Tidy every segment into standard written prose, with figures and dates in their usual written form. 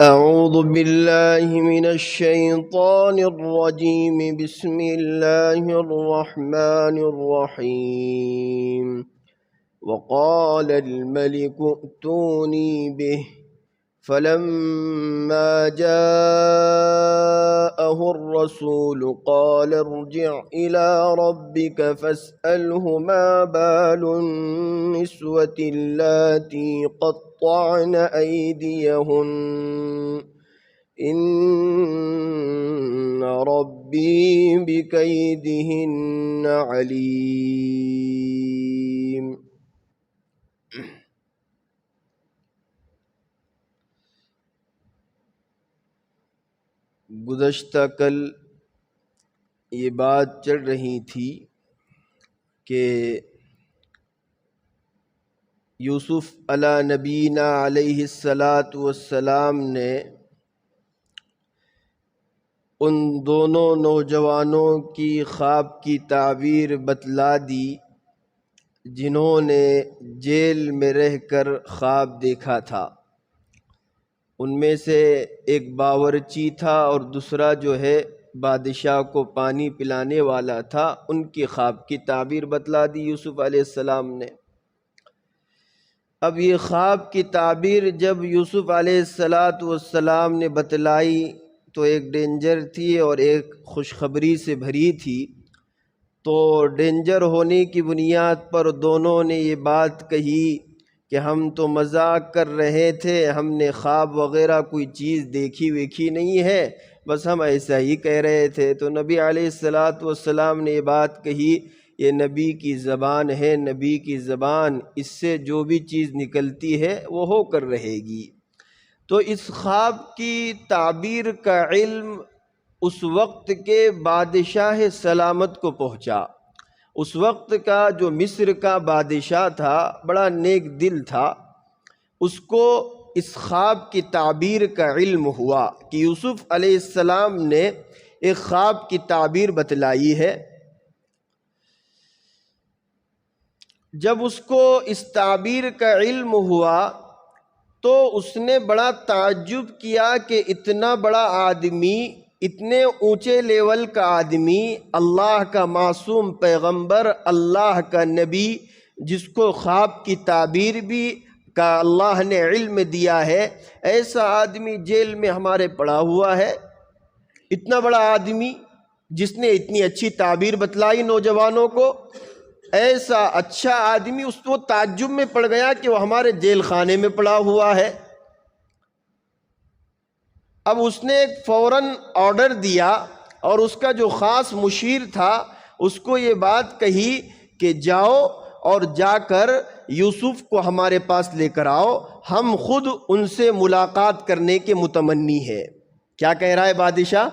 أعوذ بالله من الشيطان الرجيم بسم الله الرحمن الرحيم وقال الملك ائتوني به فلما جاءه الرسول قال ارجع إلى ربك فاسأله ما بال النسوة اللاتي قطعن أيديهن إن ربي بكيدهن عليم۔ گزشتہ کل یہ بات چل رہی تھی کہ یوسف علی نبینا علیہ السلام نے ان دونوں نوجوانوں کی خواب کی تعبیر بتلا دی جنہوں نے جیل میں رہ کر خواب دیکھا تھا۔ ان میں سے ایک باورچی تھا اور دوسرا جو ہے بادشاہ کو پانی پلانے والا تھا۔ ان کی خواب کی تعبیر بتلا دی یوسف علیہ السلام نے۔ اب یہ خواب کی تعبیر جب یوسف علیہ السلام نے بتلائی تو ایک ڈینجر تھی اور ایک خوشخبری سے بھری تھی۔ تو ڈینجر ہونے کی بنیاد پر دونوں نے یہ بات کہی کہ ہم تو مذاق کر رہے تھے، ہم نے خواب وغیرہ کوئی چیز دیکھی ویکھی نہیں ہے، بس ہم ایسا ہی کہہ رہے تھے۔ تو نبی علیہ السلام نے یہ بات کہی، یہ نبی کی زبان ہے، نبی کی زبان، اس سے جو بھی چیز نکلتی ہے وہ ہو کر رہے گی۔ تو اس خواب کی تعبیر کا علم اس وقت کے بادشاہ سلامت کو پہنچا۔ اس وقت کا جو مصر کا بادشاہ تھا بڑا نیک دل تھا، اس کو اس خواب کی تعبیر کا علم ہوا کہ یوسف علیہ السلام نے ایک خواب کی تعبیر بتلائی ہے۔ جب اس کو اس تعبیر کا علم ہوا تو اس نے بڑا تعجب کیا کہ اتنا بڑا آدمی، اتنے اونچے لیول کا آدمی، اللہ کا معصوم پیغمبر، اللہ کا نبی، جس کو خواب کی تعبیر بھی کا اللہ نے علم دیا ہے، ایسا آدمی جیل میں ہمارے پڑا ہوا ہے۔ اتنا بڑا آدمی جس نے اتنی اچھی تعبیر بتلائی نوجوانوں کو، ایسا اچھا آدمی، اس کو تعجب میں پڑ گیا کہ وہ ہمارے جیل خانے میں پڑا ہوا ہے۔ اب اس نے ایک فوراً آرڈر دیا اور اس کا جو خاص مشیر تھا اس کو یہ بات کہی کہ جاؤ اور جا کر یوسف کو ہمارے پاس لے کر آؤ، ہم خود ان سے ملاقات کرنے کے متمنی ہیں۔ کیا کہہ رہا ہے بادشاہ؟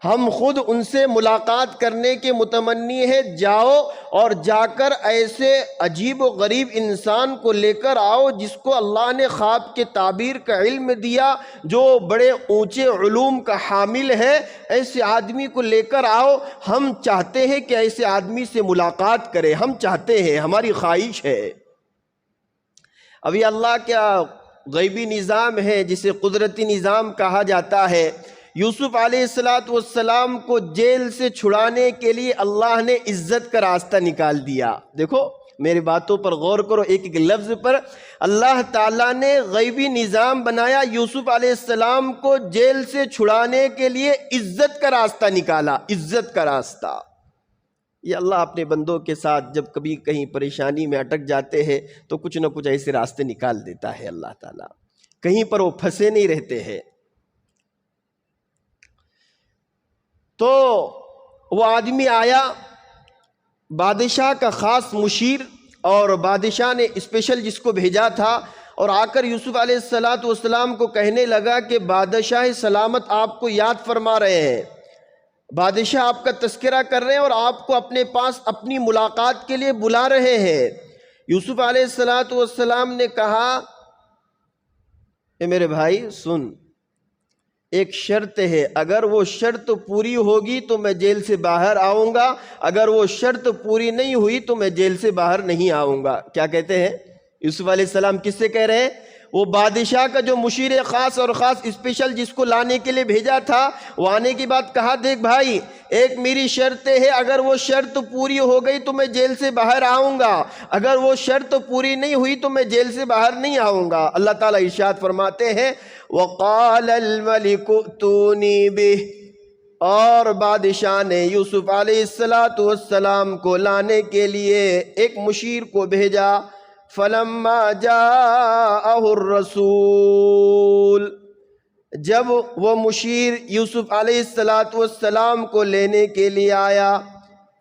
ہم خود ان سے ملاقات کرنے کے متمنی ہیں، جاؤ اور جا کر ایسے عجیب و غریب انسان کو لے کر آؤ جس کو اللہ نے خواب کے تعبیر کا علم دیا، جو بڑے اونچے علوم کا حامل ہے، ایسے آدمی کو لے کر آؤ، ہم چاہتے ہیں کہ ایسے آدمی سے ملاقات کرے، ہم چاہتے ہیں، ہماری خواہش ہے۔ اب یہ اللہ کا غیبی نظام ہے جسے قدرتی نظام کہا جاتا ہے۔ یوسف علیہ السلام کو جیل سے چھڑانے کے لیے اللہ نے عزت کا راستہ نکال دیا۔ دیکھو میری باتوں پر غور کرو، ایک ایک لفظ پر اللہ تعالیٰ نے غیبی نظام بنایا، یوسف علیہ السلام کو جیل سے چھڑانے کے لیے عزت کا راستہ نکالا، عزت کا راستہ۔ یہ اللہ اپنے بندوں کے ساتھ جب کبھی کہیں پریشانی میں اٹک جاتے ہیں تو کچھ نہ کچھ ایسے راستے نکال دیتا ہے اللہ تعالیٰ، کہیں پر وہ پھنسے نہیں رہتے ہیں۔ تو وہ آدمی آیا، بادشاہ کا خاص مشیر، اور بادشاہ نے اسپیشل جس کو بھیجا تھا، اور آ کر یوسف علیہ السلام کو کہنے لگا کہ بادشاہ سلامت آپ کو یاد فرما رہے ہیں، بادشاہ آپ کا تذکرہ کر رہے ہیں اور آپ کو اپنے پاس اپنی ملاقات کے لیے بلا رہے ہیں۔ یوسف علیہ السلام نے کہا کہ میرے بھائی سن، ایک شرط ہے، اگر وہ شرط پوری ہوگی تو میں جیل سے باہر آؤں گا، اگر وہ شرط پوری نہیں ہوئی تو میں جیل سے باہر نہیں آؤں گا۔ کیا کہتے ہیں یوسف علیہ السلام؟ کس سے کہہ رہے ہیں؟ وہ بادشاہ کا جو مشیر خاص اور خاص اسپیشل جس کو لانے کے لیے بھیجا تھا، وہ آنے کی بات کہا، دیکھ بھائی ایک میری شرط ہے، اگر وہ شرط پوری ہو گئی تو میں جیل سے باہر آؤں گا، اگر وہ شرط پوری نہیں ہوئی تو میں جیل سے باہر نہیں آؤں گا۔ اللہ تعالیٰ ارشاد فرماتے ہیں وَقَالَ الْمَلِكُ ائْتُونِي بِهِ، اور بادشاہ نے یوسف علیہ السلام کو لانے کے لیے ایک مشیر کو بھیجا۔ فَلَمَّا جَاءَهُ الرَّسُولُ، جب وہ مشیر یوسف علیہ السلام کو لینے کے لیے آیا،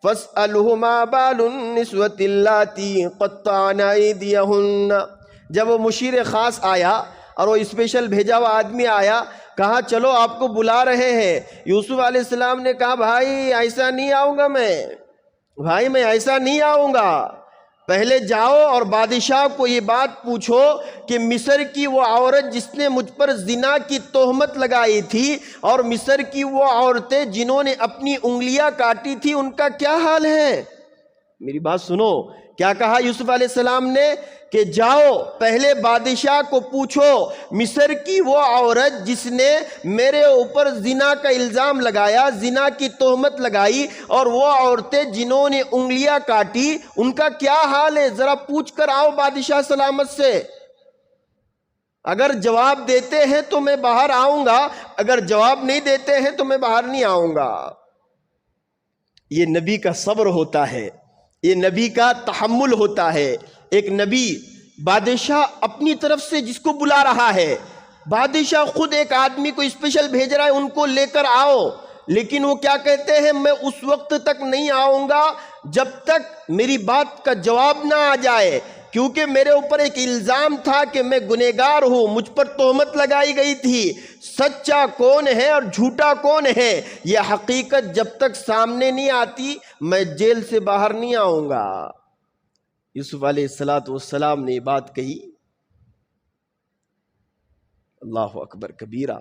فَاسْأَلْهُ مَا بَالُ النِّسْوَةِ اللَّاتِي قَطَّعْنَ أَيْدِيَهُنَّ، جب وہ مشیر خاص آیا اور وہ اسپیشل بھیجا ہوا آدمی آیا، کہا چلو آپ کو بلا رہے ہیں۔ یوسف علیہ السلام نے کہا بھائی ایسا نہیں آؤں گا میں ایسا نہیں آؤں گا، پہلے جاؤ اور بادشاہ کو یہ بات پوچھو کہ مصر کی وہ عورت جس نے مجھ پر زنا کی تہمت لگائی تھی اور مصر کی وہ عورتیں جنہوں نے اپنی انگلیاں کاٹی تھی ان کا کیا حال ہے۔ میری بات سنو، کیا کہا یوسف علیہ السلام نے کہ جاؤ پہلے بادشاہ کو پوچھو مصر کی وہ عورت جس نے میرے اوپر زنا کا الزام لگایا، زنا کی تہمت لگائی، اور وہ عورتیں جنہوں نے انگلیاں کاٹی ان کا کیا حال ہے، ذرا پوچھ کر آؤ بادشاہ سلامت سے۔ اگر جواب دیتے ہیں تو میں باہر آؤں گا، اگر جواب نہیں دیتے ہیں تو میں باہر نہیں آؤں گا۔ یہ نبی کا صبر ہوتا ہے، یہ نبی کا تحمل ہوتا ہے۔ ایک نبی بادشاہ اپنی طرف سے جس کو بلا رہا ہے، بادشاہ خود ایک آدمی کو اسپیشل بھیج رہا ہے ان کو لے کر آؤ، لیکن وہ کیا کہتے ہیں میں اس وقت تک نہیں آؤں گا جب تک میری بات کا جواب نہ آ جائے، کیونکہ میرے اوپر ایک الزام تھا کہ میں گنہگار ہوں، مجھ پر تہمت لگائی گئی تھی۔ سچا کون ہے اور جھوٹا کون ہے یہ حقیقت جب تک سامنے نہیں آتی میں جیل سے باہر نہیں آؤں گا۔ یوسف علیہ السلام نے یہ بات کہی۔ اللہ اکبر کبیرہ۔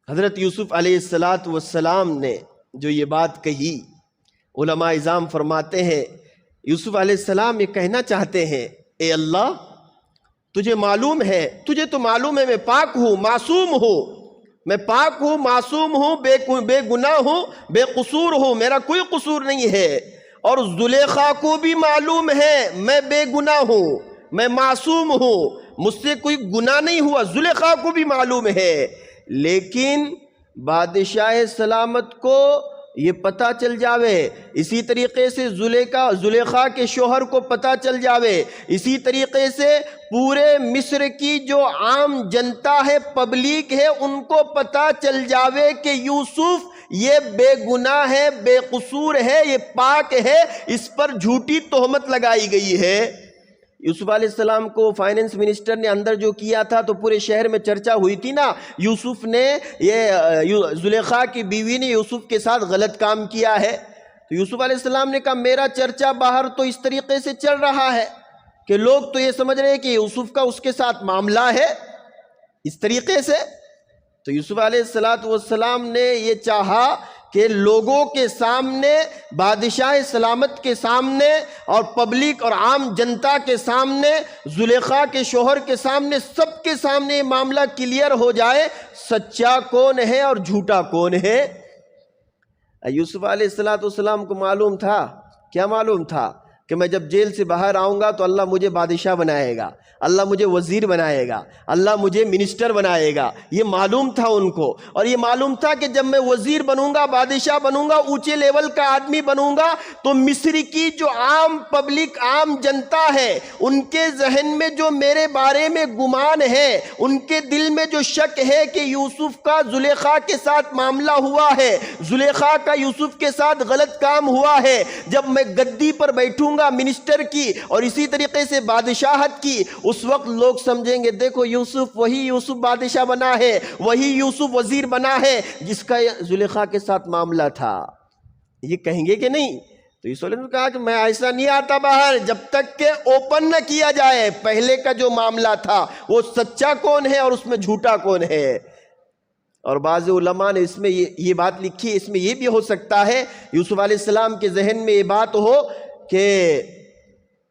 حضرت یوسف علیہ السلام نے جو یہ بات کہی، علماء اعظام فرماتے ہیں یوسف علیہ السلام یہ کہنا چاہتے ہیں اے اللہ تجھے تو معلوم ہے میں پاک ہوں، معصوم ہوں، میں پاک ہوں، معصوم ہوں، بے گناہ ہوں، بے قصور ہوں، میرا کوئی قصور نہیں ہے، اور زلیخا کو بھی معلوم ہے میں بے گناہ ہوں، میں معصوم ہوں، مجھ سے کوئی گناہ نہیں ہوا، زلیخا کو بھی معلوم ہے۔ لیکن بادشاہ سلامت کو یہ پتہ چل جاوے، اسی طریقے سے زلیخا کے شوہر کو پتہ چل جاوے، اسی طریقے سے پورے مصر کی جو عام جنتا ہے، پبلک ہے، ان کو پتہ چل جاوے کہ یوسف یہ بے گناہ ہے، بے قصور ہے، یہ پاک ہے، اس پر جھوٹی تہمت لگائی گئی ہے۔ یوسف علیہ السلام کو فائننس منسٹر نے اندر جو کیا تھا تو پورے شہر میں چرچا ہوئی تھی نا، یوسف نے زلیخا کی بیوی نے یوسف کے ساتھ غلط کام کیا ہے۔ تو یوسف علیہ السلام نے کہا میرا چرچا باہر تو اس طریقے سے چل رہا ہے کہ لوگ تو یہ سمجھ رہے ہیں کہ یوسف کا اس کے ساتھ معاملہ ہے اس طریقے سے۔ تو یوسف علیہ السلام نے یہ چاہا کہ لوگوں کے سامنے، بادشاہ سلامت کے سامنے اور پبلک اور عام جنتا کے سامنے، زلیخا کے شوہر کے سامنے، سب کے سامنے یہ معاملہ کلیئر ہو جائے سچا کون ہے اور جھوٹا کون ہے۔ یوسف علیہ السلام کو معلوم تھا، کیا معلوم تھا کہ میں جب جیل سے باہر آؤں گا تو اللہ مجھے بادشاہ بنائے گا، اللہ مجھے وزیر بنائے گا، اللہ مجھے منسٹر بنائے گا، یہ معلوم تھا ان کو۔ اور یہ معلوم تھا کہ جب میں وزیر بنوں گا، بادشاہ بنوں گا، اونچے لیول کا آدمی بنوں گا تو مصر کی جو عام پبلک، عام جنتا ہے، ان کے ذہن میں جو میرے بارے میں گمان ہے، ان کے دل میں جو شک ہے کہ یوسف کا زلیخا کے ساتھ معاملہ ہوا ہے، زلیخا کا یوسف کے ساتھ غلط کام ہوا ہے، جب میں گدی پر بیٹھوں گا منسٹر کی اور اسی طریقے سے بادشاہت کی، اس وقت لوگ سمجھیں گے دیکھو یوسف، وہی یوسف بادشاہ بنا ہے، وہی یوسف وزیر بنا ہے جس کا زلیخا کے ساتھ معاملہ تھا۔ یہ کہیں گے کہ نہیں؟ تو یوسف علیہ السلام نے کہا کہ میں ایسا نہیں آتا باہر جب تک کہ اوپن نہ کیا جائے پہلے کا جو معاملہ تھا وہ سچا کون ہے اور اس میں جھوٹا کون ہے۔ اور بعض علماء نے اس میں یہ بات لکھی، اس میں یہ بھی ہو سکتا ہے یوسف علیہ السلام کے ذہن میں یہ بات ہو کہ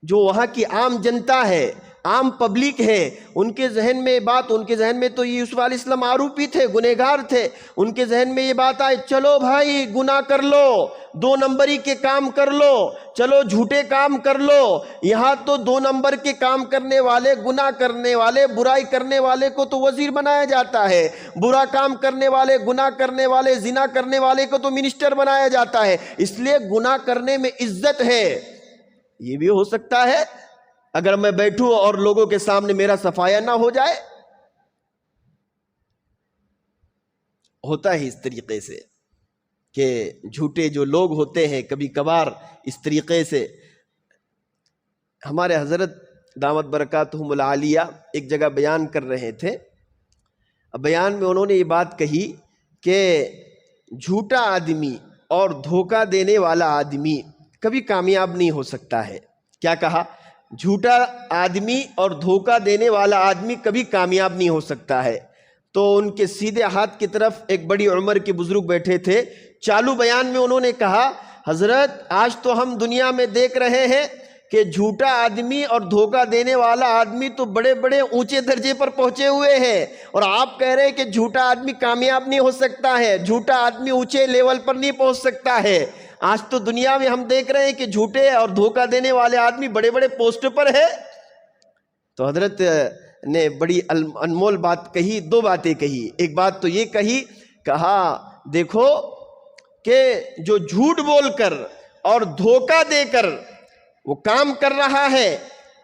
جو وہاں کی عام جنتا ہے، عام پبلک ہے، ان کے ذہن میں یہ بات، ان کے ذہن میں تو یوسف علیہ السلام آروپی تھے، گنہگار تھے، ان کے ذہن میں یہ بات آئے چلو بھائی گناہ کر لو، 2 نمبری کے کام کر لو، چلو جھوٹے کام کر لو۔ یہاں تو 2 نمبر کے کام کرنے والے، گناہ کرنے والے، برائی کرنے والے کو تو وزیر بنایا جاتا ہے، برا کام کرنے والے، گناہ کرنے والے، زنا کرنے والے کو تو منسٹر بنایا جاتا ہے، اس لیے گناہ کرنے میں عزت ہے۔ یہ بھی ہو سکتا ہے اگر میں بیٹھوں اور لوگوں کے سامنے میرا صفایا نہ ہو جائے، ہوتا ہے اس طریقے سے کہ جھوٹے جو لوگ ہوتے ہیں کبھی کبھار اس طریقے سے۔ ہمارے حضرت دامت برکاتہم العالیہ ایک جگہ بیان کر رہے تھے، بیان میں انہوں نے یہ بات کہی کہ جھوٹا آدمی اور دھوکہ دینے والا آدمی کبھی کامیاب نہیں ہو سکتا ہے۔ کیا کہا؟ جھوٹا آدمی اور دھوکہ دینے والا آدمی کبھی کامیاب نہیں ہو سکتا ہے۔ تو ان کے سیدھے ہاتھ کی طرف ایک بڑی عمر کے بزرگ بیٹھے تھے، چالو بیان میں انہوں نے کہا حضرت آج تو ہم دنیا میں دیکھ رہے ہیں کہ جھوٹا آدمی اور دھوکہ دینے والا آدمی تو بڑے بڑے اونچے درجے پر پہنچے ہوئے ہیں، اور آپ کہہ رہے ہیں کہ جھوٹا آدمی کامیاب نہیں ہو سکتا ہے، جھوٹا آدمی اونچے لیول پر نہیں پہنچ سکتا ہے۔ آج تو دنیا میں ہم دیکھ رہے ہیں کہ جھوٹے اور دھوکہ دینے والے آدمی بڑے بڑے پوسٹ پر ہے۔ تو حضرت نے بڑی انمول بات کہی، 2 باتیں کہی۔ ایک بات تو یہ کہا دیکھو کہ جو جھوٹ بول کر اور دھوکہ دے کر وہ کام کر رہا ہے،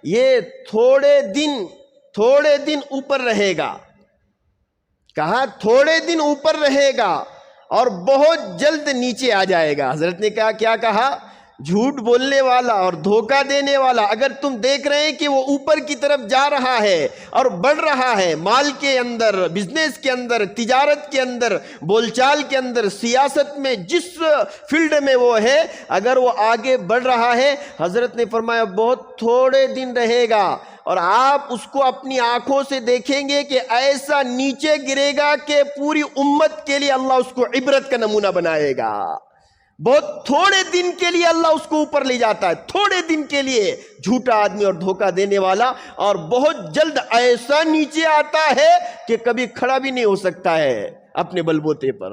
یہ تھوڑے دن اوپر رہے گا، کہا تھوڑے دن اوپر رہے گا اور بہت جلد نیچے آ جائے گا۔ حضرت نے کیا کہا؟ جھوٹ بولنے والا اور دھوکہ دینے والا اگر تم دیکھ رہے ہیں کہ وہ اوپر کی طرف جا رہا ہے اور بڑھ رہا ہے، مال کے اندر، بزنس کے اندر، تجارت کے اندر، بول چال کے اندر، سیاست میں، جس فیلڈ میں وہ ہے، اگر وہ آگے بڑھ رہا ہے، حضرت نے فرمایا بہت تھوڑے دن رہے گا اور آپ اس کو اپنی آنکھوں سے دیکھیں گے کہ ایسا نیچے گرے گا کہ پوری امت کے لیے اللہ اس کو عبرت کا نمونہ بنائے گا۔ بہت تھوڑے دن کے لیے اللہ اس کو اوپر لے جاتا ہے، تھوڑے دن کے لیے جھوٹا آدمی اور دھوکہ دینے والا، اور بہت جلد ایسا نیچے آتا ہے کہ کبھی کھڑا بھی نہیں ہو سکتا ہے اپنے بلبوتے پر۔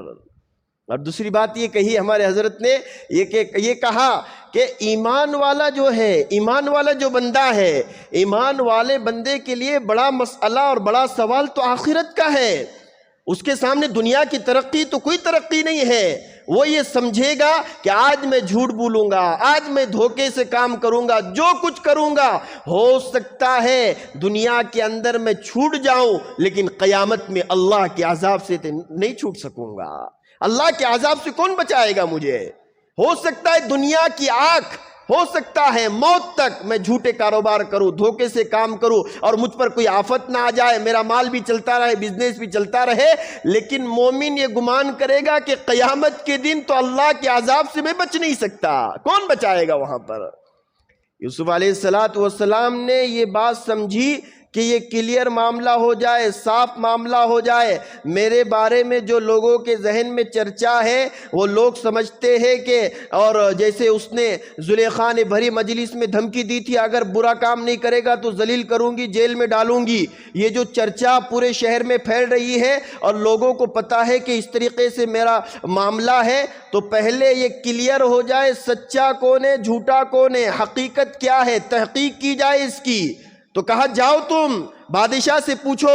اور دوسری بات یہ کہی ہمارے حضرت نے، یہ کہا کہ ایمان والا جو ہے، ایمان والا جو بندہ ہے، ایمان والے بندے کے لیے بڑا مسئلہ اور بڑا سوال تو آخرت کا ہے۔ اس کے سامنے دنیا کی ترقی تو کوئی ترقی نہیں ہے۔ وہ یہ سمجھے گا کہ آج میں جھوٹ بولوں گا، آج میں دھوکے سے کام کروں گا، جو کچھ کروں گا، ہو سکتا ہے دنیا کے اندر میں چھوٹ جاؤں لیکن قیامت میں اللہ کے عذاب سے نہیں چھوٹ سکوں گا۔ اللہ کے عذاب سے کون بچائے گا مجھے؟ ہو سکتا ہے دنیا کی آنکھ، ہو سکتا ہے موت تک میں جھوٹے کاروبار کروں، دھوکے سے کام کروں اور مجھ پر کوئی آفت نہ آ جائے، میرا مال بھی چلتا رہے، بزنس بھی چلتا رہے، لیکن مومن یہ گمان کرے گا کہ قیامت کے دن تو اللہ کے عذاب سے میں بچ نہیں سکتا، کون بچائے گا وہاں پر؟ یوسف علیہ السلام نے یہ بات سمجھی کہ یہ کلیئر معاملہ ہو جائے، صاف معاملہ ہو جائے، میرے بارے میں جو لوگوں کے ذہن میں چرچا ہے وہ لوگ سمجھتے ہیں کہ، اور جیسے اس نے زلیخا نے بھری مجلس میں دھمکی دی تھی اگر برا کام نہیں کرے گا تو ذلیل کروں گی، جیل میں ڈالوں گی، یہ جو چرچا پورے شہر میں پھیل رہی ہے اور لوگوں کو پتا ہے کہ اس طریقے سے میرا معاملہ ہے، تو پہلے یہ کلیئر ہو جائے سچا کون ہے، جھوٹا کون ہے، حقیقت کیا ہے، تحقیق کی جائے اس کی۔ تو کہا جاؤ تم بادشاہ سے پوچھو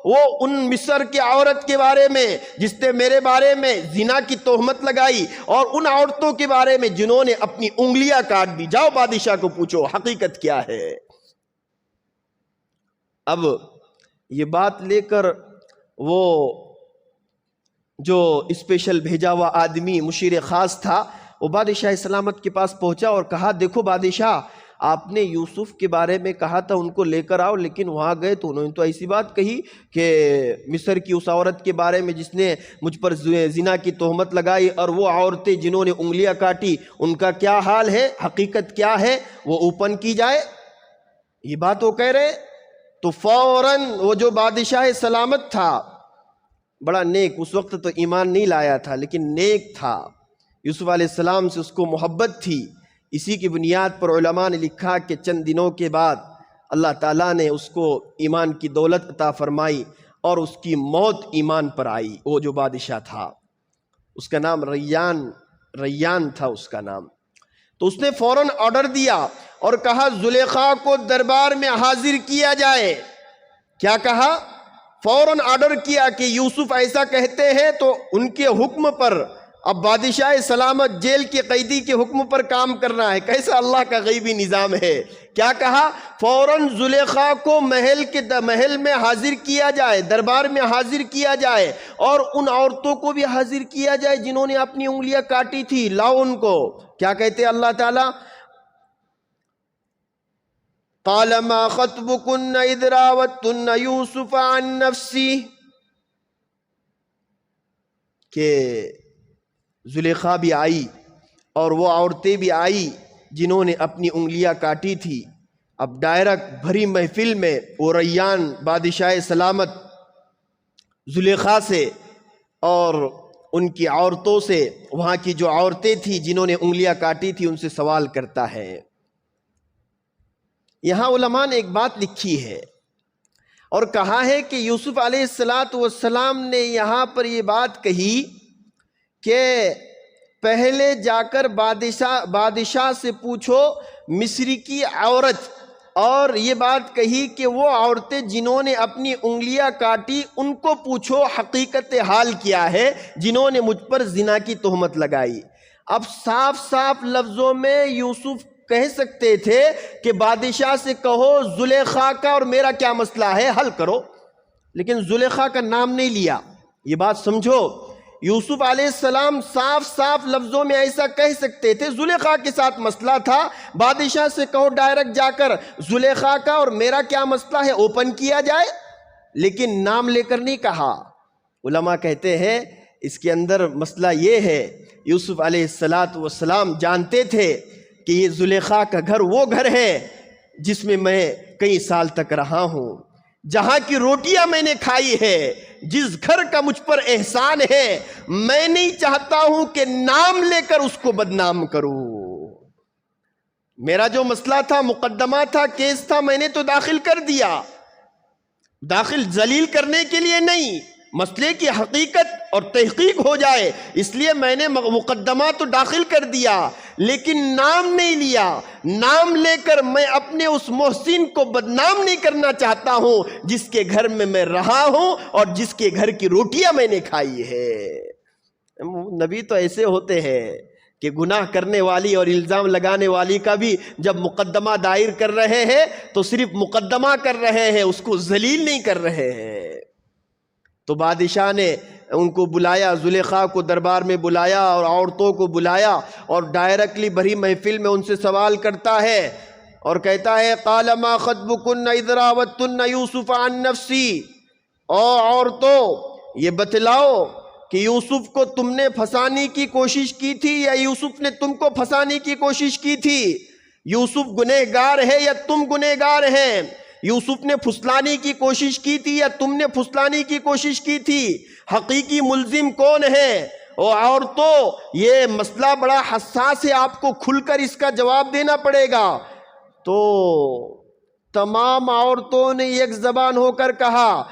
وہ ان مصر کی عورت کے بارے میں جس نے میرے بارے میں زنا کی تہمت لگائی، اور ان عورتوں کے بارے میں جنہوں نے اپنی انگلیاں کاٹ دی، جاؤ بادشاہ کو پوچھو حقیقت کیا ہے۔ اب یہ بات لے کر وہ جو اسپیشل بھیجا ہوا آدمی مشیر خاص تھا وہ بادشاہ سلامت کے پاس پہنچا اور کہا دیکھو بادشاہ، آپ نے یوسف کے بارے میں کہا تھا ان کو لے کر آؤ، لیکن وہاں گئے تو انہوں نے تو ایسی بات کہی کہ مصر کی اس عورت کے بارے میں جس نے مجھ پر زنا کی تہمت لگائی، اور وہ عورتیں جنہوں نے انگلیاں کاٹی ان کا کیا حال ہے، حقیقت کیا ہے، وہ اوپن کی جائے۔ یہ بات وہ کہہ رہے تو فوراً وہ جو بادشاہ سلامت تھا، بڑا نیک، اس وقت تو ایمان نہیں لایا تھا لیکن نیک تھا، یوسف علیہ السلام سے اس کو محبت تھی، اسی کی بنیاد پر علماء نے لکھا کہ چند دنوں کے بعد اللہ تعالیٰ نے اس کو ایمان کی دولت عطا فرمائی اور اس کی موت ایمان پر آئی۔ وہ جو بادشاہ تھا اس کا نام ریان تھا اس کا نام۔ تو اس نے فوراً آرڈر دیا اور کہا زلیخا کو دربار میں حاضر کیا جائے۔ کیا کہا؟ فوراً آرڈر کیا کہ یوسف ایسا کہتے ہیں تو ان کے حکم پر، اب بادشاہ سلامت جیل کے قیدی کے حکم پر کام کرنا ہے۔ کیسا اللہ کا غیبی نظام ہے۔ کیا کہا؟ فوراً زلیخا کو محل میں حاضر کیا جائے، دربار میں حاضر کیا جائے، اور ان عورتوں کو بھی حاضر کیا جائے جنہوں نے اپنی انگلیاں کاٹی تھی، لاؤ ان کو۔ کیا کہتے اللہ تعالیٰ؟ قال ما خطبكن اذ راوتن یوسف عن نفسی، کہ زلیخا بھی آئی اور وہ عورتیں بھی آئی جنہوں نے اپنی انگلیاں کاٹی تھی۔ اب ڈائریکٹ بھری محفل میں وہ ریان بادشاہ سلامت زلیخا سے اور ان کی عورتوں سے، وہاں کی جو عورتیں تھیں جنہوں نے انگلیاں کاٹی تھی، ان سے سوال کرتا ہے۔ یہاں علماء نے ایک بات لکھی ہے اور کہا ہے کہ یوسف علیہ السلام نے یہاں پر یہ بات کہی کہ پہلے جا کر بادشاہ سے پوچھو مصری کی عورت، اور یہ بات کہی کہ وہ عورتیں جنہوں نے اپنی انگلیاں کاٹی ان کو پوچھو حقیقت حال کیا ہے، جنہوں نے مجھ پر زنا کی تہمت لگائی۔ اب صاف صاف لفظوں میں یوسف کہہ سکتے تھے کہ بادشاہ سے کہو زلیخا کا اور میرا کیا مسئلہ ہے، حل کرو، لیکن زلیخا کا نام نہیں لیا۔ یہ بات سمجھو، یوسف علیہ السلام صاف صاف لفظوں میں ایسا کہہ سکتے تھے زلیخا کے ساتھ مسئلہ تھا، بادشاہ سے کہو ڈائریکٹ جا کر زلیخا کا اور میرا کیا مسئلہ ہے اوپن کیا جائے، لیکن نام لے کر نہیں کہا۔ علماء کہتے ہیں اس کے اندر مسئلہ یہ ہے، یوسف علیہ السلام جانتے تھے کہ یہ زلیخا کا گھر وہ گھر ہے جس میں میں کئی سال تک رہا ہوں، جہاں کی روٹیاں میں نے کھائی ہے، جس گھر کا مجھ پر احسان ہے، میں نہیں چاہتا ہوں کہ نام لے کر اس کو بدنام کروں۔ میرا جو مسئلہ تھا، مقدمہ تھا، کیس تھا، میں نے تو داخل کر دیا، داخل ذلیل کرنے کے لیے نہیں، مسئلے کی حقیقت اور تحقیق ہو جائے اس لیے میں نے مقدمہ تو داخل کر دیا، لیکن نام نہیں لیا۔ نام لے کر میں اپنے اس محسن کو بدنام نہیں کرنا چاہتا ہوں جس کے گھر میں میں رہا ہوں اور جس کے گھر کی روٹیاں میں نے کھائی ہے۔ نبی تو ایسے ہوتے ہیں کہ گناہ کرنے والی اور الزام لگانے والی کا بھی جب مقدمہ دائر کر رہے ہیں تو صرف مقدمہ کر رہے ہیں، اس کو ذلیل نہیں کر رہے ہیں۔ تو بادشاہ نے ان کو بلایا، زلیخا کو دربار میں بلایا اور عورتوں کو بلایا اور ڈائریکٹلی بھری محفل میں ان سے سوال کرتا ہے اور کہتا ہے قال ما خطبکن اذ راوتن یوسف عن نفسی، او عورتوں یہ بتلاؤ کہ یوسف کو تم نے پھنسانے کی کوشش کی تھی یا یوسف نے تم کو پھنسانے کی کوشش کی تھی؟ یوسف گنہگار ہے یا تم گنہگار ہیں؟ یوسف نے پھسلانے کی کوشش کی تھی یا تم نے پھسلانے کی کوشش کی تھی؟ حقیقی ملزم کون ہے؟ او عورتوں یہ مسئلہ بڑا حساس ہے، آپ کو کھل کر اس کا جواب دینا پڑے گا۔ تو تمام عورتوں نے ایک زبان ہو کر کہا،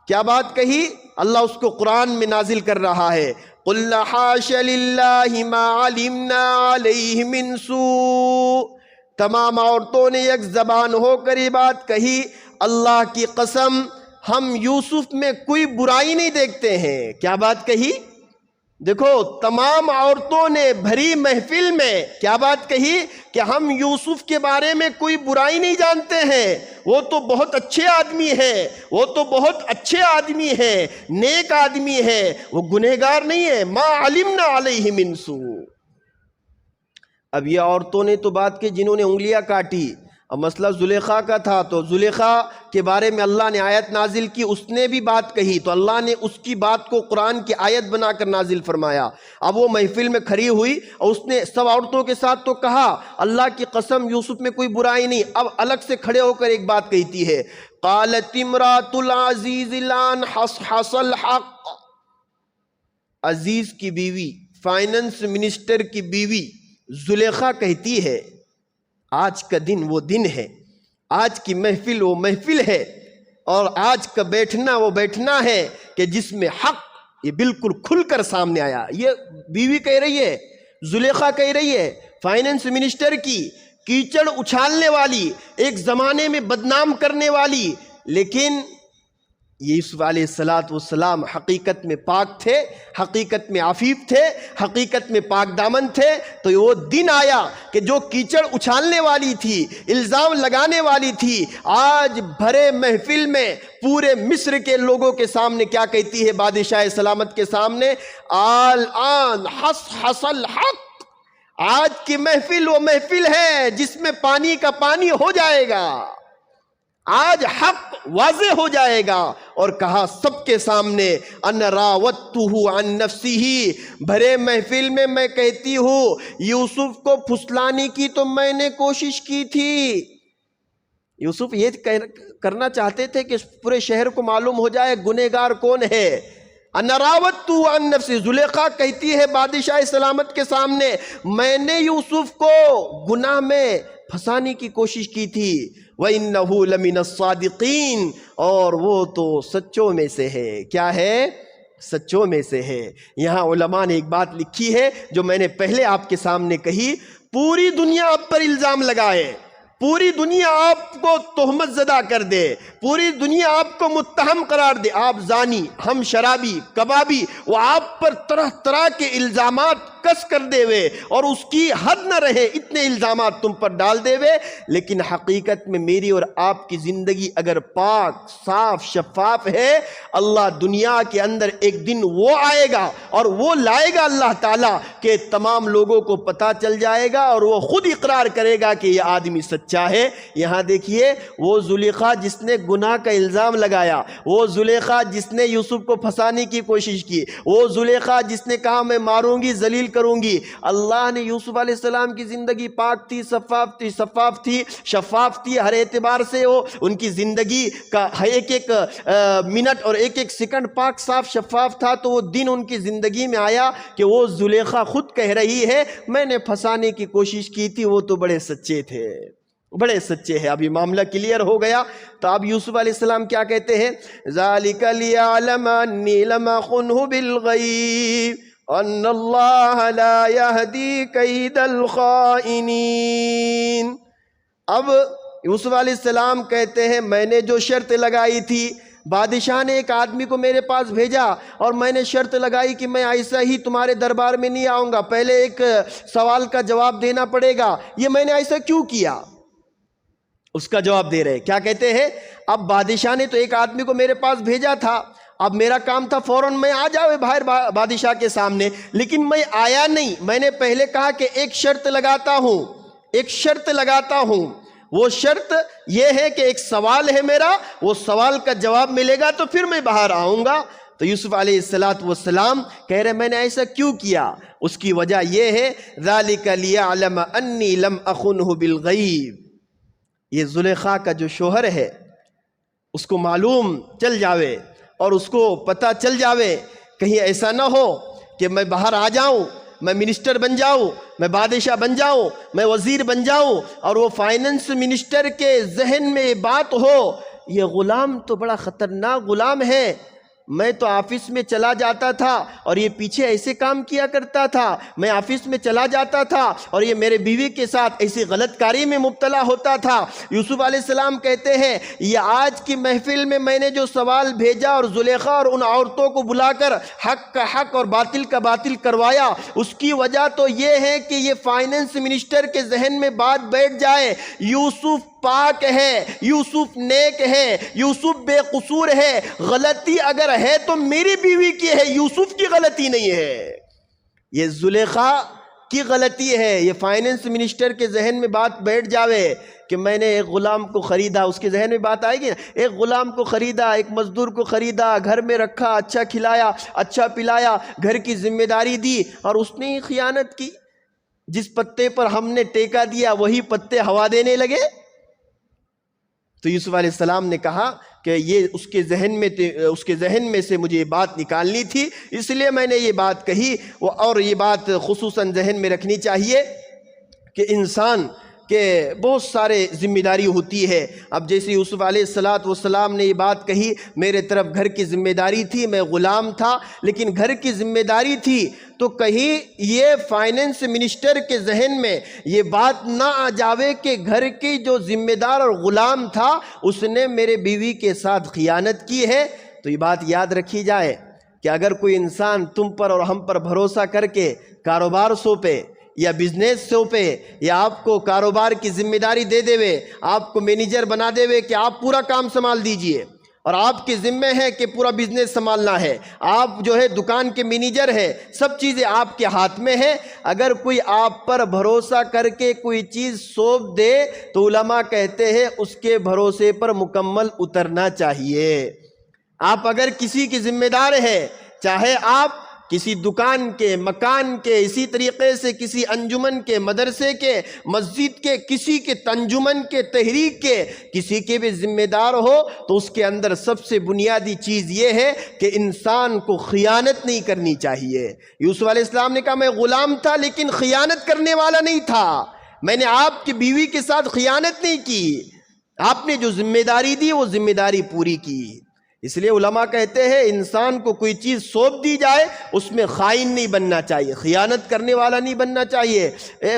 کیا بات کہی؟ اللہ اس کو قرآن میں نازل کر رہا ہے، قُلْنَا حَاشَ لِلَّهِ مَا عَلِمْنَا عَلَيْهِ مِن سُوءٍ۔ تمام عورتوں نے ایک زبان ہو کر یہ بات کہی، اللہ کی قسم ہم یوسف میں کوئی برائی نہیں دیکھتے ہیں۔ کیا بات کہی؟ دیکھو تمام عورتوں نے بھری محفل میں کیا بات کہی کہ ہم یوسف کے بارے میں کوئی برائی نہیں جانتے ہیں، وہ تو بہت اچھے آدمی ہے، وہ تو بہت اچھے آدمی ہے، نیک آدمی ہے، وہ گنہگار نہیں ہے۔ ما علمنا علیہ من سوء۔ اب یہ عورتوں نے تو بات کی جنہوں نے انگلیاں کاٹی، اب مسئلہ زلیخا کا تھا تو زلیخا کے بارے میں اللہ نے آیت نازل کی، اس نے بھی بات کہی تو اللہ نے اس کی بات کو قرآن کی آیت بنا کر نازل فرمایا۔ اب وہ محفل میں کھڑی ہوئی اور اس نے سب عورتوں کے ساتھ تو کہا اللہ کی قسم یوسف میں کوئی برائی نہیں، اب الگ سے کھڑے ہو کر ایک بات کہتی ہے، قالت امرات العزیز الان حصحص الحق۔ عزیز کی بیوی، فائننس منسٹر کی بیوی زلیخا کہتی ہے آج کا دن وہ دن ہے، آج کی محفل وہ محفل ہے، اور آج کا بیٹھنا وہ بیٹھنا ہے کہ جس میں حق یہ بالکل کھل کر سامنے آیا۔ یہ بیوی کہہ رہی ہے، زلیخا کہہ رہی ہے، فائننس منسٹر کی کیچڑ اچھالنے والی، ایک زمانے میں بدنام کرنے والی، لیکن یوسف علیہ السلام حقیقت میں پاک تھے، حقیقت میں عفیف تھے، حقیقت میں پاک دامن تھے۔ تو وہ دن آیا کہ جو کیچڑ اچھالنے والی تھی، الزام لگانے والی تھی، آج بھرے محفل میں پورے مصر کے لوگوں کے سامنے کیا کہتی ہے؟ بادشاہ سلامت کے سامنے، الآن حصحص الحق، آج کی محفل وہ محفل ہے جس میں پانی کا پانی ہو جائے گا، آج حق واضح ہو جائے گا۔ اور کہا سب کے سامنے، ان راودتہ عن نفسہ، بھرے محفل میں میں کہتی ہوں یوسف کو پھسلانے کی تو میں نے کوشش کی تھی۔ یوسف یہ کرنا چاہتے تھے کہ پورے شہر کو معلوم ہو جائے گنہگار کون ہے۔ ان راودتہ عن نفسہ، زلیخا کہتی ہے بادشاہ سلامت کے سامنے، میں نے یوسف کو گناہ میں پھنسانے کی کوشش کی تھی، وَإِنَّهُ لَمِنَ الصَّادِقِينَ، اور وہ تو سچوں میں سے ہے۔ کیا ہے؟ سچوں میں سے ہے۔ یہاں علماء نے ایک بات لکھی ہے جو میں نے پہلے آپ کے سامنے کہی، پوری دنیا آپ پر الزام لگائے، پوری دنیا آپ کو تہمت زدہ کر دے، پوری دنیا آپ کو متہم قرار دے، آپ زانی، ہم شرابی، کبابی، وہ آپ پر طرح طرح کے الزامات کس کر دے وے، اور اس کی حد نہ رہے اتنے الزامات تم پر ڈال دے وے، لیکن حقیقت میں میری اور آپ کی زندگی اگر پاک، صاف، شفاف ہے، اللہ دنیا کے اندر ایک دن وہ آئے گا اور وہ لائے گا اللہ تعالیٰ کہ تمام لوگوں کو پتہ چل جائے گا اور وہ خود اقرار کرے گا کہ یہ آدمی سچا ہے۔ یہاں دیکھیے وہ زلیخا جس نے گناہ کا الزام لگایا، وہ زلیخا جس نے یوسف کو پھنسانے کی کوشش کی، وہ زلیخا جس نے کہا میں ماروں گی، ذلیل کروں گی، اللہ نے یوسف علیہ السلام کی زندگی پاک تھی، شفاف تھی ہر اعتبار سے، وہ ان کی زندگی کا ایک ایک منٹ اور ایک ایک سیکنڈ پاک صاف شفاف تھا۔ تو وہ دن ان کی زندگی میں آیا کہ وہ زلیخا خود کہہ رہی ہے میں نے پھنسانے کی کوشش کی تھی، وہ تو بڑے سچے تھے، بڑے سچے ہیں۔ اب یہ معاملہ کلیئر ہو گیا تو اب یوسف علیہ السلام کیا کہتے ہیں؟ ذَلِكَ لِيَعْلَمَ أَنِّي لَمْ أَخُنْهُ بِالْغَيْبِ ان اللہ لا یہدی کید الخائنین۔ اب یوسف علیہ السلام کہتے ہیں میں نے جو شرط لگائی تھی، بادشاہ نے ایک آدمی کو میرے پاس بھیجا اور میں نے شرط لگائی کہ میں ایسا ہی تمہارے دربار میں نہیں آؤں گا، پہلے ایک سوال کا جواب دینا پڑے گا، یہ میں نے ایسا کیوں کیا؟ اس کا جواب دے رہے، کیا کہتے ہیں؟ اب بادشاہ نے تو ایک آدمی کو میرے پاس بھیجا تھا، اب میرا کام تھا فوراً میں آ جاؤ باہر بادشاہ کے سامنے، لیکن میں آیا نہیں، میں نے پہلے کہا کہ ایک شرط لگاتا ہوں، وہ شرط یہ ہے کہ ایک سوال ہے میرا، وہ سوال کا جواب ملے گا تو پھر میں باہر آؤں گا۔ تو یوسف علیہ السلام کہہ رہے میں نے ایسا کیوں کیا؟ اس کی وجہ یہ ہے ذَلِكَ لِيَعْلَمَ أَنِّي لَمْ أَخُنْهُ بِالْغَيْبِ، یہ زلیخا کا جو شوہر ہے اس کو معلوم چل جاوے اور اس کو پتہ چل جاوے، کہیں ایسا نہ ہو کہ میں باہر آ جاؤں، میں منسٹر بن جاؤں، میں بادشاہ بن جاؤں، میں وزیر بن جاؤں، اور وہ فائننس منسٹر کے ذہن میں یہ بات ہو یہ غلام تو بڑا خطرناک غلام ہے، میں تو آفس میں چلا جاتا تھا اور یہ پیچھے ایسے کام کیا کرتا تھا، میں آفس میں چلا جاتا تھا اور یہ میرے بیوی کے ساتھ ایسی غلط کاری میں مبتلا ہوتا تھا۔ یوسف علیہ السلام کہتے ہیں یہ آج کی محفل میں نے جو سوال بھیجا اور زلیخا اور ان عورتوں کو بلا کر حق کا حق اور باطل کا باطل کروایا، اس کی وجہ تو یہ ہے کہ یہ فائننس منسٹر کے ذہن میں بات بیٹھ جائے یوسف پاک ہے، یوسف نیک ہے، یوسف بے قصور ہے، غلطی اگر ہے تو میری بیوی کی ہے، یوسف کی غلطی نہیں ہے، یہ زلیخا کی غلطی ہے۔ یہ فائننس منسٹر کے ذہن میں بات بیٹھ جاوے کہ میں نے ایک غلام کو خریدا، اس کے ذہن میں بات آئے گی نا، ایک غلام کو خریدا، ایک مزدور کو خریدا، گھر میں رکھا، اچھا کھلایا، اچھا پلایا، گھر کی ذمہ داری دی اور اس نے ہی خیانت کی، جس پتے پر ہم نے ٹیکا دیا وہی پتے ہوا دینے لگے۔ تو یوسف علیہ السلام نے کہا کہ یہ اس کے ذہن میں سے مجھے یہ بات نکالنی تھی، اس لیے میں نے یہ بات کہی، اور یہ بات خصوصاً ذہن میں رکھنی چاہیے کہ انسان کہ بہت سارے ذمہ داری ہوتی ہے۔ اب جیسے یوسف علیہ السلام نے یہ بات کہی، میرے طرف گھر کی ذمہ داری تھی، میں غلام تھا، لیکن گھر کی ذمہ داری تھی تو کہیں یہ فائنینس منسٹر کے ذہن میں یہ بات نہ آ جاوے کہ گھر کی جو ذمہ دار اور غلام تھا اس نے میرے بیوی کے ساتھ خیانت کی ہے۔ تو یہ بات یاد رکھی جائے کہ اگر کوئی انسان تم پر اور ہم پر بھروسہ کر کے کاروبار سونپے یا بزنس سونپے یا آپ کو کاروبار کی ذمہ داری دے دے، آپ کو مینیجر بنا دے کہ آپ پورا کام سنبھال دیجئے اور آپ کے ذمہ ہے کہ پورا بزنس سنبھالنا ہے، آپ جو ہے دکان کے مینیجر ہے، سب چیزیں آپ کے ہاتھ میں ہیں، اگر کوئی آپ پر بھروسہ کر کے کوئی چیز سونپ دے تو علماء کہتے ہیں اس کے بھروسے پر مکمل اترنا چاہیے۔ آپ اگر کسی کی ذمہ دار ہے، چاہے آپ کسی دکان کے، مکان کے، اسی طریقے سے کسی انجمن کے، مدرسے کے، مسجد کے، کسی کے انجمن کے، تحریک کے، کسی کے بھی ذمہ دار ہو، تو اس کے اندر سب سے بنیادی چیز یہ ہے کہ انسان کو خیانت نہیں کرنی چاہیے۔ یوسف علیہ السلام نے کہا میں غلام تھا لیکن خیانت کرنے والا نہیں تھا، میں نے آپ کی بیوی کے ساتھ خیانت نہیں کی، آپ نے جو ذمہ داری دی وہ ذمہ داری پوری کی۔ اس لیے علماء کہتے ہیں انسان کو کوئی چیز سونپ دی جائے اس میں خائن نہیں بننا چاہیے، خیانت کرنے والا نہیں بننا چاہیے۔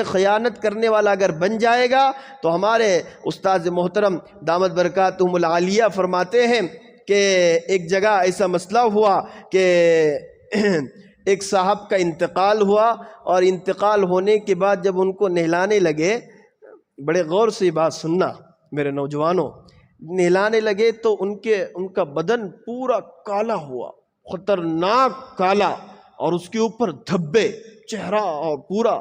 خیانت کرنے والا اگر بن جائے گا تو ہمارے استاد محترم دامت برکاتہم العالیہ فرماتے ہیں کہ ایک جگہ ایسا مسئلہ ہوا کہ ایک صاحب کا انتقال ہوا، اور انتقال ہونے کے بعد جب ان کو نہلانے لگے، بڑے غور سے یہ بات سننا میرے نوجوانوں، نہلانے لگے تو ان کا بدن پورا کالا ہوا، خطرناک کالا، اور اس کے اوپر دھبے، چہرہ اور پورا،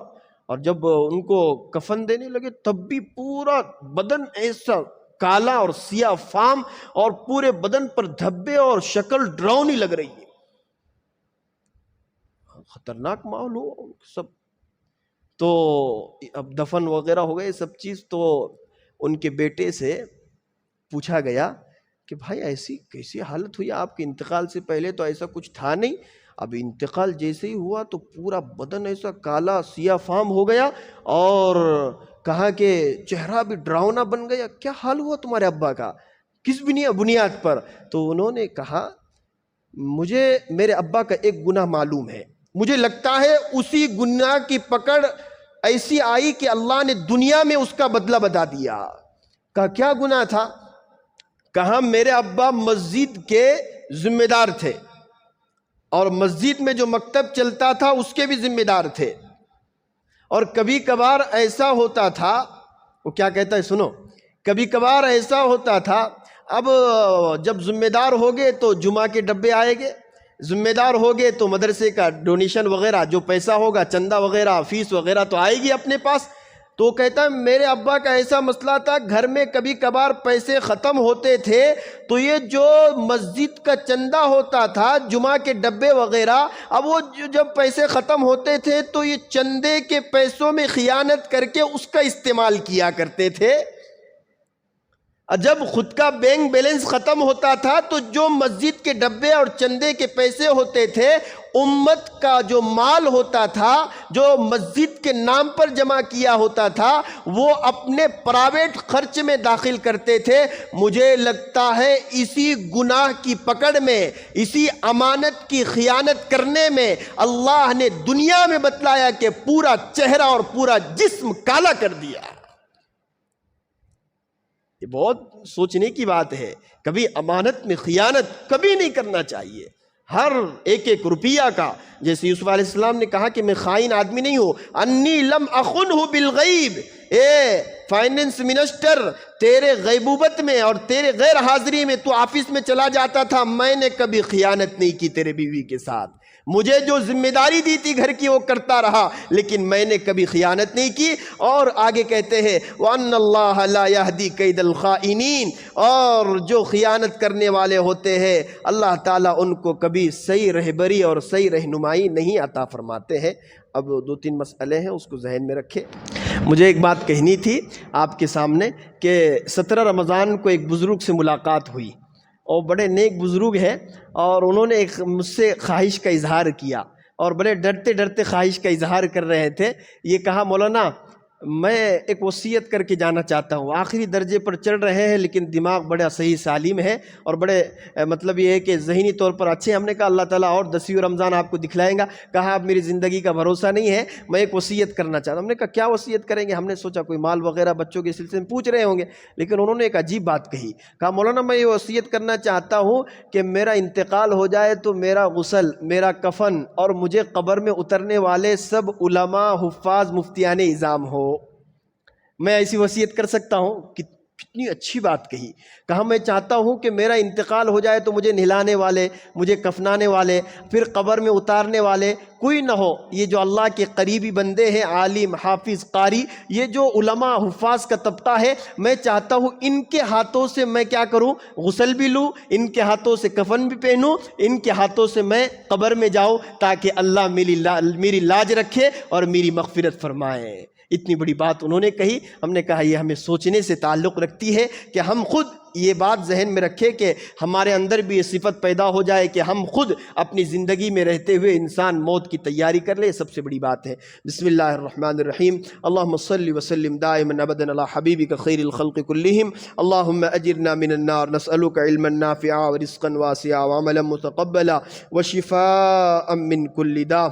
اور جب ان کو کفن دینے لگے تب بھی پورا بدن ایسا کالا اور سیاہ فام، اور پورے بدن پر دھبے اور شکل ڈراؤنی لگ رہی ہے، خطرناک ماحول ہو سب۔ تو اب دفن وغیرہ ہو گئے سب چیز، تو ان کے بیٹے سے پوچھا گیا کہ بھائی ایسی کیسی حالت ہوئی، آپ کے انتقال سے پہلے تو ایسا کچھ تھا نہیں، اب انتقال جیسے ہی ہوا تو پورا بدن ایسا کالا سیاہ فام ہو گیا، اور کہا کہ چہرہ بھی ڈراؤنا بن گیا، کیا حال ہوا تمہارے ابا کا، کس بنیاد پر؟ تو انہوں نے کہا مجھے میرے ابا کا ایک گناہ معلوم ہے، مجھے لگتا ہے اسی گناہ کی پکڑ ایسی آئی کہ اللہ نے دنیا میں اس کا بدلہ بتا دیا۔ کہا کیا گناہ تھا؟ کہا میرے ابا مسجد کے ذمہ دار تھے، اور مسجد میں جو مکتب چلتا تھا اس کے بھی ذمہ دار تھے، اور کبھی کبھار ایسا ہوتا تھا، وہ کیا کہتا ہے سنو، کبھی کبھار ایسا ہوتا تھا، اب جب ذمہ دار ہوگے تو جمعہ کے ڈبے آئے گے، ذمہ دار ہوگے تو مدرسے کا ڈونیشن وغیرہ جو پیسہ ہوگا، چندہ وغیرہ، فیس وغیرہ تو آئے گی اپنے پاس۔ تو کہتا ہے میرے ابا کا ایسا مسئلہ تھا، گھر میں کبھی کبھار پیسے ختم ہوتے تھے تو یہ جو مسجد کا چندہ ہوتا تھا، جمعہ کے ڈبے وغیرہ، اب وہ جب پیسے ختم ہوتے تھے تو یہ چندے کے پیسوں میں خیانت کر کے اس کا استعمال کیا کرتے تھے۔ جب خود کا بینک بیلنس ختم ہوتا تھا تو جو مسجد کے ڈبے اور چندے کے پیسے ہوتے تھے، امت کا جو مال ہوتا تھا، جو مسجد کے نام پر جمع کیا ہوتا تھا، وہ اپنے پرائیویٹ خرچ میں داخل کرتے تھے۔ مجھے لگتا ہے اسی گناہ کی پکڑ میں، اسی امانت کی خیانت کرنے میں اللہ نے دنیا میں بتلایا کہ پورا چہرہ اور پورا جسم کالا کر دیا۔ یہ بہت سوچنے کی بات ہے، کبھی امانت میں خیانت کبھی نہیں کرنا چاہیے، ہر ایک ایک روپیہ کا، جیسے یوسف علیہ السلام نے کہا کہ میں خائن آدمی نہیں ہوں، انی لم اخنہ بالغیب، اے فائنینس منسٹر، تیرے غیبوبت میں اور تیرے غیر حاضری میں تو آفس میں چلا جاتا تھا، میں نے کبھی خیانت نہیں کی تیرے بیوی کے ساتھ، مجھے جو ذمہ داری دی تھی گھر کی وہ کرتا رہا، لیکن میں نے کبھی خیانت نہیں کی۔ اور آگے کہتے ہیں وَأَنَّ اللَّهَ لَا يَهْدِي كَيْدَ الْخَائِنِينَ، اور جو خیانت کرنے والے ہوتے ہیں اللہ تعالیٰ ان کو کبھی صحیح رہبری اور صحیح رہنمائی نہیں عطا فرماتے ہیں۔ اب 2-3 مسئلے ہیں، اس کو ذہن میں رکھیں۔ مجھے ایک بات کہنی تھی آپ کے سامنے کہ 17 رمضان کو ایک بزرگ سے ملاقات ہوئی، اور بڑے نیک بزرگ ہیں، اور انہوں نے ایک مجھ سے خواہش کا اظہار کیا، اور بڑے ڈرتے ڈرتے خواہش کا اظہار کر رہے تھے۔ یہ کہا مولانا میں ایک وصیت کر کے جانا چاہتا ہوں. آخری درجے پر چڑھ رہے ہیں لیکن دماغ بڑا صحیح سالم ہے اور بڑے مطلب یہ ہے کہ ذہنی طور پر اچھے. ہم نے کہا اللہ تعالیٰ اور 10ویں رمضان آپ کو دکھلائیں گا. کہا اب میری زندگی کا بھروسہ نہیں ہے, میں ایک وصیت کرنا چاہتا ہوں. ہم نے کہا کیا وصیت کریں گے؟ ہم نے سوچا کوئی مال وغیرہ بچوں کے سلسلے میں پوچھ رہے ہوں گے, لیکن انہوں نے ایک عجیب بات کہی. کہا مولانا میں یہ وصیت کرنا چاہتا ہوں کہ میرا انتقال ہو جائے تو میرا غسل, میرا کفن اور مجھے قبر میں اترنے والے سب علماء, حفاظ, مفتیان اعظام ہو. میں ایسی وصیت کر سکتا ہوں؟ کتنی اچھی بات کہی. کہا میں چاہتا ہوں کہ میرا انتقال ہو جائے تو مجھے نہلانے والے, مجھے کفنانے والے, پھر قبر میں اتارنے والے کوئی نہ ہو. یہ جو اللہ کے قریبی بندے ہیں, عالم, حافظ, قاری, یہ جو علماء حفاظ کا طبقہ ہے, میں چاہتا ہوں ان کے ہاتھوں سے میں کیا کروں؟ غسل بھی لوں, ان کے ہاتھوں سے کفن بھی پہنوں, ان کے ہاتھوں سے میں قبر میں جاؤں تاکہ اللہ میری لاج رکھے اور میری مغفرت فرمائے. اتنی بڑی بات انہوں نے کہی. ہم نے کہا یہ ہمیں سوچنے سے تعلق رکھتی ہے کہ ہم خود یہ بات ذہن میں رکھیں کہ ہمارے اندر بھی یہ صفت پیدا ہو جائے کہ ہم خود اپنی زندگی میں رہتے ہوئے انسان موت کی تیاری کر لے. سب سے بڑی بات ہے. بسم اللہ الرحمن الرحیم. اللہم صلی وسلم دائما ابدا علی حبیبک خیر الخلق کلہم. اللہم اجرنا من النار, نسألک علما نافعا ورزقا واسعا وعملا متقبلا وشفاء من کل داء.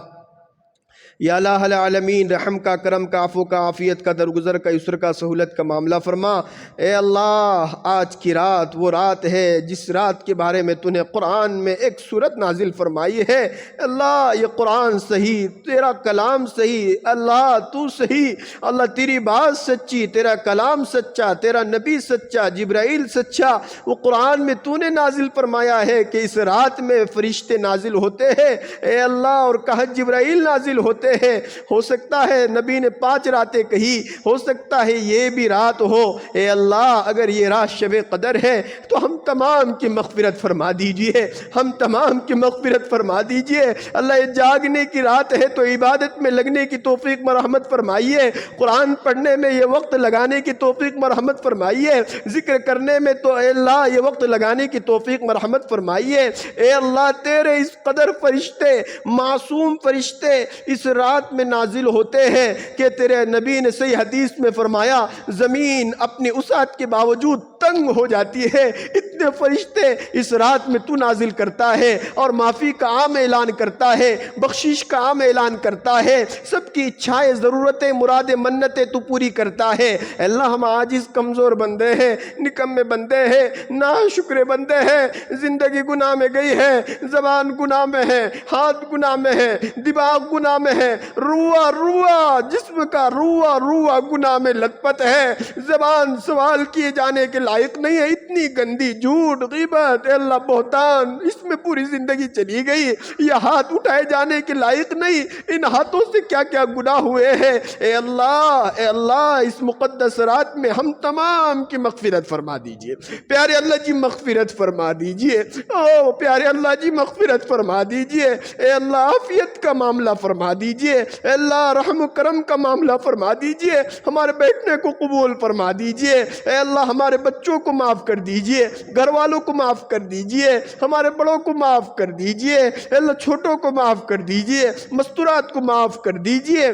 یا الہ العالمین, رحم کا, کرم کا, عفو کا, عافیت کا, درگزر کا, یسر کا, سہولت کا معاملہ فرما. اے اللہ آج کی رات وہ رات ہے جس رات کے بارے میں تو نے قرآن میں ایک سورت نازل فرمائی ہے. اللہ یہ قرآن صحیح, تیرا کلام صحیح, اللہ تو صحیح, اللہ تیری بات سچی, تیرا کلام سچا, تیرا نبی سچا, جبرائیل سچا. وہ قرآن میں تو نے نازل فرمایا ہے کہ اس رات میں فرشتے نازل ہوتے ہیں اے اللہ, اور کہا جبرائیل نازل ہوتے ہیں. ہو سکتا ہے نبی نے 5 راتیں کہی, ہو سکتا ہے یہ بھی رات ہو. اے اللہ اگر یہ رات شب قدر ہے تو ہم تمام کی مغفرت فرما دیجئے, ہم تمام کی مغفرت فرما دیجئے. اللہ یہ جاگنے کی رات ہے تو عبادت میں لگنے کی توفیق مرحمت فرمائیے, قرآن پڑھنے میں یہ وقت لگانے کی توفیق مرحمت فرمائیے, ذکر کرنے میں تو اے اللہ یہ وقت لگانے کی توفیق مرحمت فرمائیے. اے اللہ تیرے اس قدر فرشتے, معصوم فرشتے اس رات میں نازل ہوتے ہیں کہ تیرے نبی نے صحیح حدیث میں فرمایا زمین اپنی وسعت کے باوجود تنگ ہو جاتی ہے. اتنے فرشتے اس رات میں تو نازل کرتا ہے اور معافی کا عام اعلان کرتا ہے, بخشش کا عام اعلان کرتا ہے, سب کی اچھائیں, ضرورتیں, مرادیں, منتیں تو پوری کرتا ہے. اللہ ہم عاجز کمزور بندے ہیں, نکمے بندے ہیں, ناشکر بندے ہیں, زندگی گناہ میں گئی ہے, زبان گناہ میں ہے, ہاتھ گناہ میں ہے, دماغ گناہ میں ہے, روح جسم کا روح گناہ میں لت پت ہے, زبان سوال کیے جانے کے لائق نہیں ہے, اتنی گندی جھوٹ, غیبت, اے اللہ بہتان, اس میں پوری زندگی چلی گئی. یہ ہاتھ اٹھائے جانے کے لائق نہیں, ان ہاتھوں سے کیا کیا گناہ ہوئے ہیں. اے اللہ اس مقدس رات میں ہم تمام کی مغفرت فرما دیجئے. پیارے اللہ جی مغفرت فرما دیجئے, او پیارے اللہ جی مغفرت فرما دیجئے. اے اللہ عافیت کا معاملہ فرما دیجئے. اے اللہ رحم و کرم کا معاملہ فرما دیجئے. ہمارے بیٹھنے کو قبول فرما دیجئے. اے اللہ ہمارے بچوں کو معاف کر دیجئے, گھر والوں کو معاف کر دیجئے, ہمارے بڑوں کو معاف کر دیجئے. اے اللہ چھوٹوں کو معاف کر دیجئے, مستورات کو معاف کر دیجئے.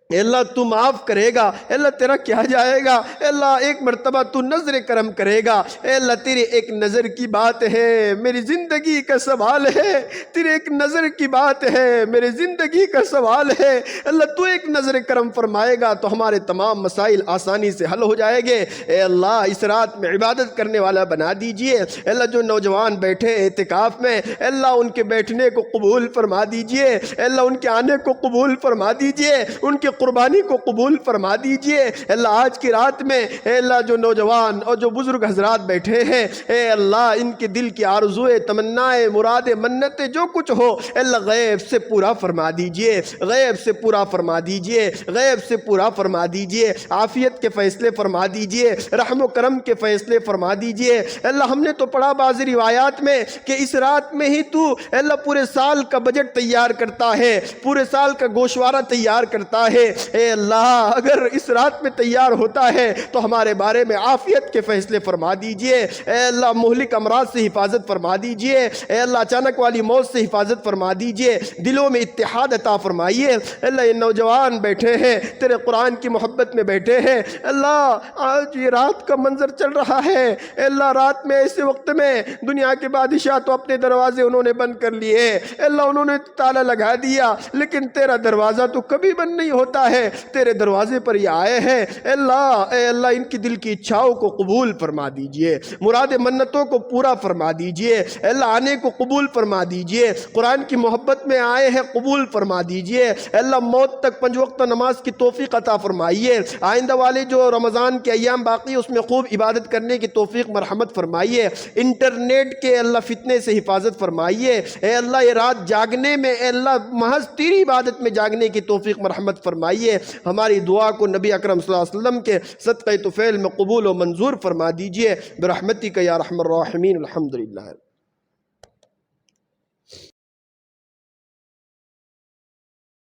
اے اللہ تو معاف کرے گا, اے اللہ تیرا کیا جائے گا. اے اللہ ایک مرتبہ تو نظر کرم کرے گا. اے اللہ تیرے ایک نظر کی بات ہے, میری زندگی کا سوال ہے. تیرے ایک نظر کی بات ہے, میری زندگی کا سوال ہے. اللہ تو ایک نظر کرم فرمائے گا تو ہمارے تمام مسائل آسانی سے حل ہو جائے گے. اے اللہ اس رات میں عبادت کرنے والا بنا دیجئے. اے اللہ جو نوجوان بیٹھے اعتکاف میں, اے اللہ ان کے بیٹھنے کو قبول فرما دیجئے. اے اللہ ان کے آنے کو قبول فرما دیجئے, ان کے قربانی کو قبول فرما دیجئے. اللہ آج کی رات میں اے اللہ جو نوجوان اور جو بزرگ حضرات بیٹھے ہیں, اے اللہ ان کے دل کی آرزویں, تمنائیں, مرادیں, منتیں جو کچھ ہو اے اللہ غیب سے پورا فرما دیجئے, غیب سے پورا فرما دیجئے, غیب سے پورا فرما دیجئے. عافیت کے فیصلے فرما دیجئے, رحم و کرم کے فیصلے فرما دیجئے. اے اللہ ہم نے تو پڑھا بعض روایات میں کہ اس رات میں ہی تو اے اللہ پورے سال کا بجٹ تیار کرتا ہے, پورے سال کا گوشوارہ تیار کرتا ہے. اے اللہ اگر اس رات میں تیار ہوتا ہے تو ہمارے بارے میں عافیت کے فیصلے فرما دیجئے، اے اللہ مہلک امراض سے حفاظت فرما دیجئے، اے اللہ اچانک والی موت سے حفاظت فرما دیجئے، دلوں میں اتحاد عطا فرمائیے۔ اللہ یہ نوجوان بیٹھے ہیں تیرے قرآن کی محبت میں بیٹھے ہیں، اللہ آج یہ رات کا منظر چل رہا ہے، اے اللہ رات میں ایسے وقت میں دنیا کے بادشاہ تو اپنے دروازے انہوں نے بند کر لیے، اے اللہ انہوں نے تالا لگا دیا، لیکن تیرا دروازہ تو کبھی بند نہیں ہوتا ہے، تیرے دروازے پر یہ آئے ہیں، اے اللہ ان کی دل کی اچھاؤں کو قبول فرما دیجئے، مراد منتوں کو پورا فرما دیجئے، اے اللہ آنے کو قبول فرما دیجئے، قرآن کی محبت میں آئے ہیں قبول فرما دیجئے، اے اللہ موت تک 5 وقت نماز کی توفیق عطا فرمائیے، آئندہ والے جو رمضان کے ایام باقی اس میں خوب عبادت کرنے کی توفیق مرحمت فرمائیے، انٹرنیٹ کے اللہ فتنے سے حفاظت فرمائیے، اے اللہ یہ رات جاگنے میں اے اللہ محض تیری عبادت میں جاگنے کی توفیق مرحمت فرمائیے، ہماری دعا کو نبی اکرم صلی اللہ علیہ وسلم کے صدقہ طفیل میں قبول و منظور فرما دیجئے برحمتک یا ارحم الراحمین۔ الحمدللہ۔